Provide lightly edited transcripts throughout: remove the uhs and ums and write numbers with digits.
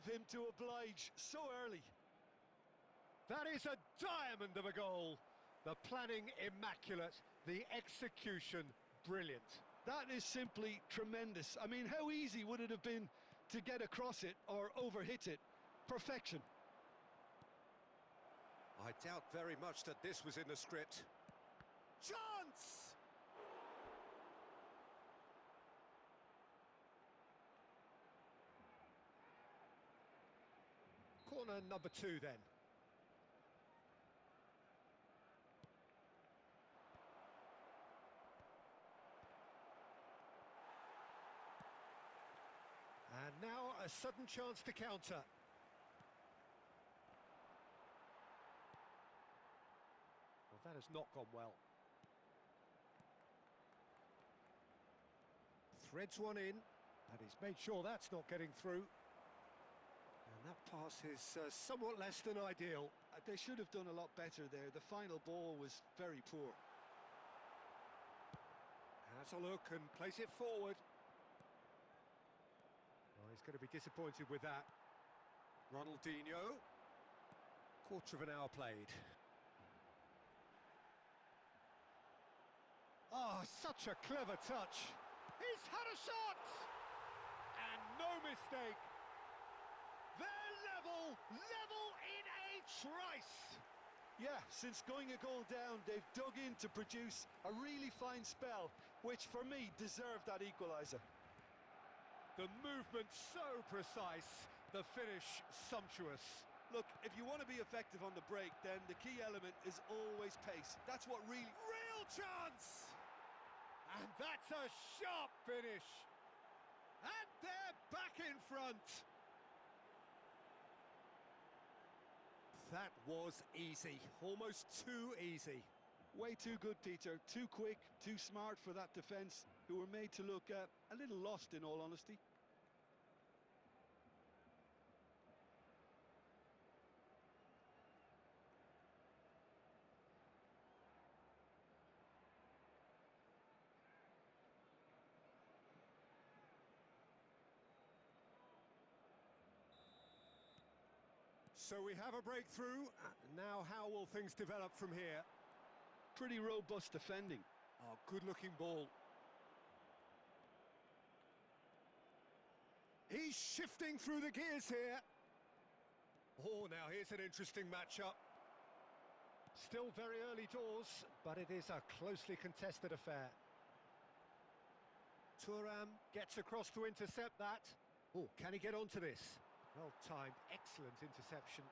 of him to oblige so early. That is a diamond of a goal. The planning immaculate, the execution brilliant. That is simply tremendous. I mean, how easy would it have been to get across it or overhit it? Perfection. I doubt very much that this was in the script. Chance! Corner number 2 then. And now a sudden chance to counter. Well, that has not gone well. Threads one in, and he's made sure that's not getting through. And that pass is somewhat less than ideal. They should have done a lot better there. The final ball was very poor. Has a look and plays it forward. Oh, he's going to be disappointed with that. Ronaldinho. Quarter of an hour played. Oh, such a clever touch. He's had a shot! And no mistake. They're level in a trice. Yeah, since going a goal down, they've dug in to produce a really fine spell, which for me deserved that equaliser. The movement so precise, the finish sumptuous. Look, if you want to be effective on the break, then the key element is always pace. That's what really... Real chance! And that's a sharp finish. And they're back in front. That was easy, almost too easy. Way too good, Peter. Too quick, too smart for that defence, who were made to look a little lost, in all honesty. So we have a breakthrough. Now how will things develop from here? Pretty robust defending. Oh, good-looking ball. He's shifting through the gears here. Oh, now here's an interesting matchup. Still very early doors, but it is a closely contested affair. Thuram gets across to intercept that. Oh, can he get onto this? Well-timed, excellent interception.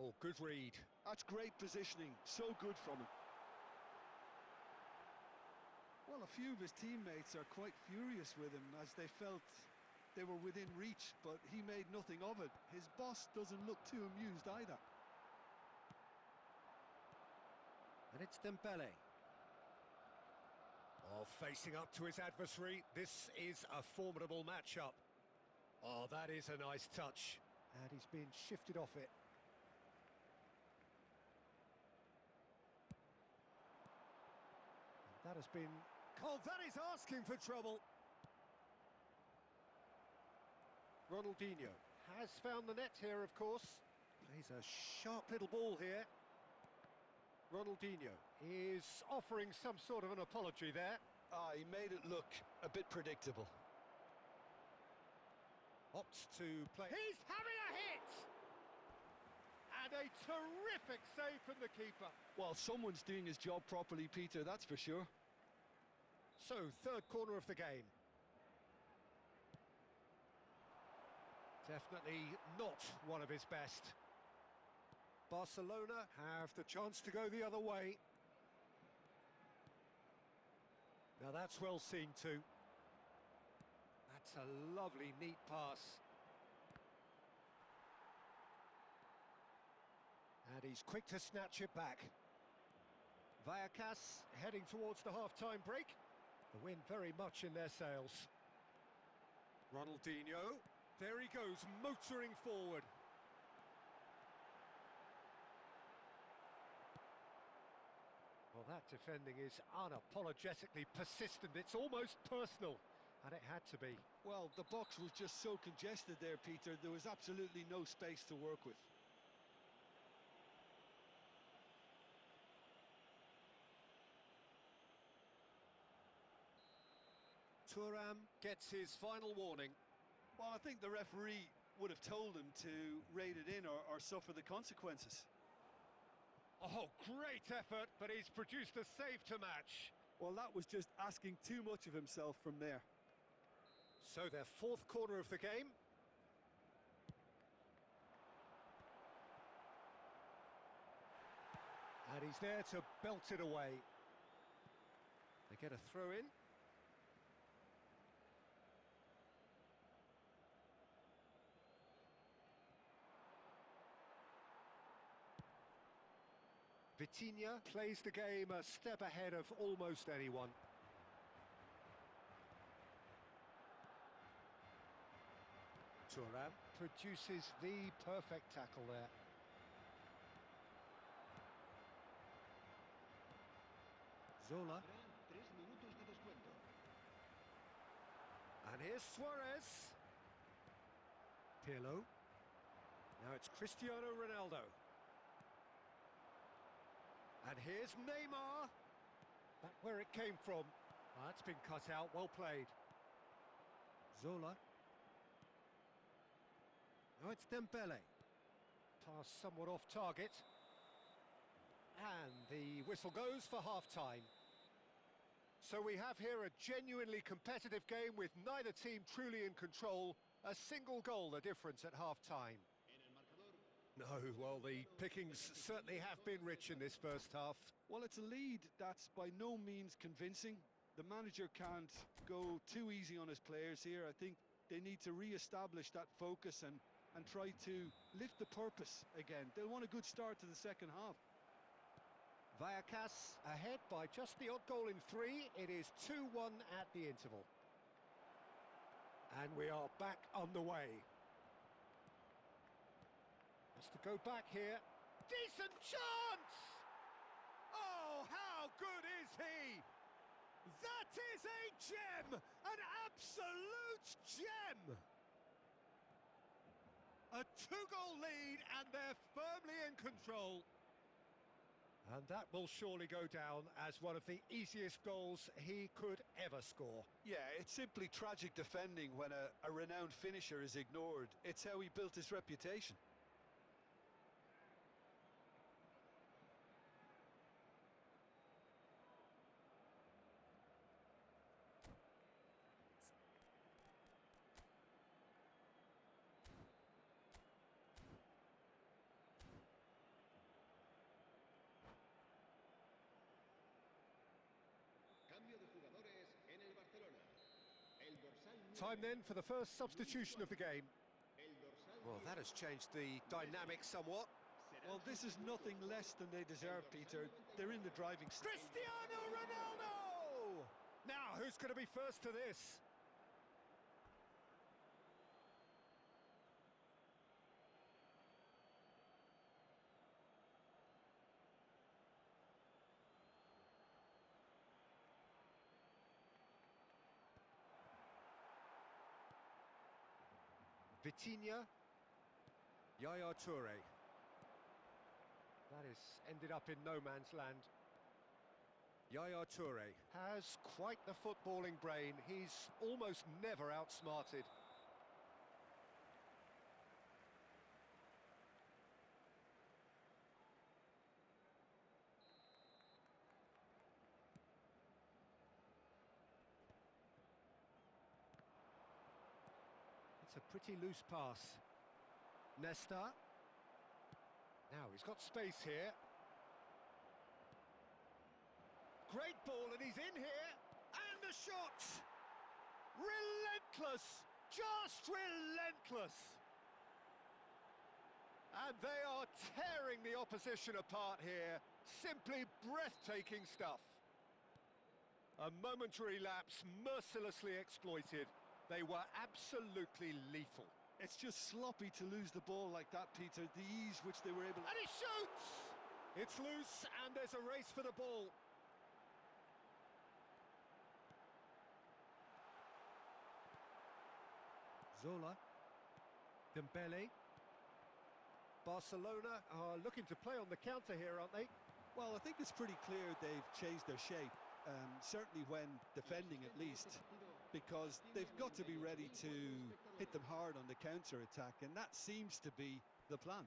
Oh, good read. That's great positioning, so good from him. Well, a few of his teammates are quite furious with him as they felt they were within reach, but he made nothing of it. His boss doesn't look too amused either. And it's Dembele. Oh, facing up to his adversary, this is a formidable matchup. Oh, that is a nice touch. And he's been shifted off it. And that has been... Oh, that is asking for trouble. Ronaldinho has found the net here, of course. Plays a sharp little ball here. Ronaldinho is offering some sort of an apology there. He made it look a bit predictable. Opts to play. He's having a hit! And a terrific save from the keeper. Well, someone's doing his job properly, Peter, that's for sure. So, third corner of the game. Definitely not one of his best. Barcelona have the chance to go the other way. Now that's well seen too. That's a lovely, neat pass. And he's quick to snatch it back. Vallecas heading towards the half-time break. The wind very much in their sails. Ronaldinho, there he goes, motoring forward. Well, that defending is unapologetically persistent. It's almost personal. And it had to be. Well, the box was just so congested there, Peter. There was absolutely no space to work with. Thuram gets his final warning. Well, I think the referee would have told him to rate it in or suffer the consequences. Oh, great effort, but he's produced a save to match. Well, that was just asking too much of himself from there. So their fourth corner of the game. And he's there to belt it away. They get a throw in. Vitinha plays the game a step ahead of almost anyone. Thuram Produces the perfect tackle there. Zola. And here's Suarez. Pirlo. Now it's Cristiano Ronaldo. And here's Neymar. Back where it came from. That's been cut out, well played. Zola. Now it's Dembele. Pass somewhat off target. And the whistle goes for half-time. So we have here a genuinely competitive game with neither team truly in control. A single goal the difference at half-time. No, well, the pickings certainly have been rich in this first half. Well, it's a lead that's by no means convincing. The manager can't go too easy on his players here. I think they need to re-establish that focus and try to lift the purpose again. They'll want a good start to the second half. Vallecas ahead by just the odd goal in 3. It is 2-1 at the interval. And we are back on the way. Has to go back here. Decent chance! Oh, how good is he? That is a gem! An absolute gem! A 2-goal lead and they're firmly in control. And that will surely go down as one of the easiest goals he could ever score. Yeah, it's simply tragic defending when a renowned finisher is ignored. It's how he built his reputation. Time then for the first substitution of the game. Well, that has changed the dynamic somewhat. Well, this is nothing less than they deserve, Peter. They're in the driving seat. Cristiano Ronaldo! Now, who's going to be first to this? Vitinha. Yaya Toure. That has ended up in no man's land. Yaya Toure. Has quite the footballing brain. He's almost never outsmarted. It's a pretty loose pass. Nesta. Now he's got space here. Great ball and he's in here. And the shot! Relentless! Just relentless! And they are tearing the opposition apart here. Simply breathtaking stuff. A momentary lapse mercilessly exploited. They were absolutely lethal. It's just sloppy to lose the ball like that, Peter. The ease which they were able to... And he shoots! It's loose and there's a race for the ball. Zola. Dembele. Barcelona are looking to play on the counter here, aren't they? Well, I think it's pretty clear they've changed their shape, certainly when defending at least, because they've got to be ready to hit them hard on the counter-attack, and that seems to be the plan.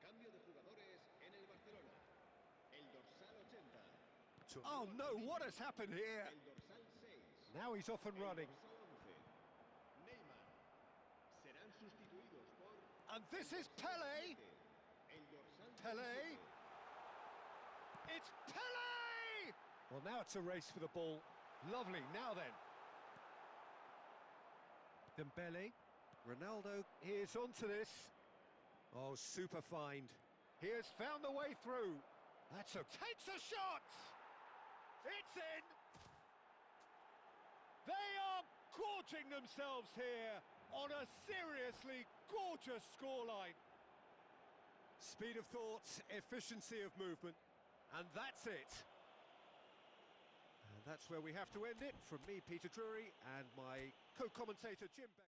Cambio de jugadores en el Barcelona. El dorsal 80. Oh no, what has happened here? El dorsal 6. Now he's off and El running. dorsal 11. Neymar. Serán sustituidos por... And this is Pele! El dorsal Pele! 17. It's Pele! Well, now it's a race for the ball. Lovely, now then. Dembele. Ronaldo. Here's onto this. Oh, super find. He has found the way through. Takes a shot! It's in! They are gorging themselves here on a seriously gorgeous scoreline. Speed of thought, efficiency of movement. And that's it. And that's where we have to end it. From me, Peter Drury, and my co-commentator, Jim Beck.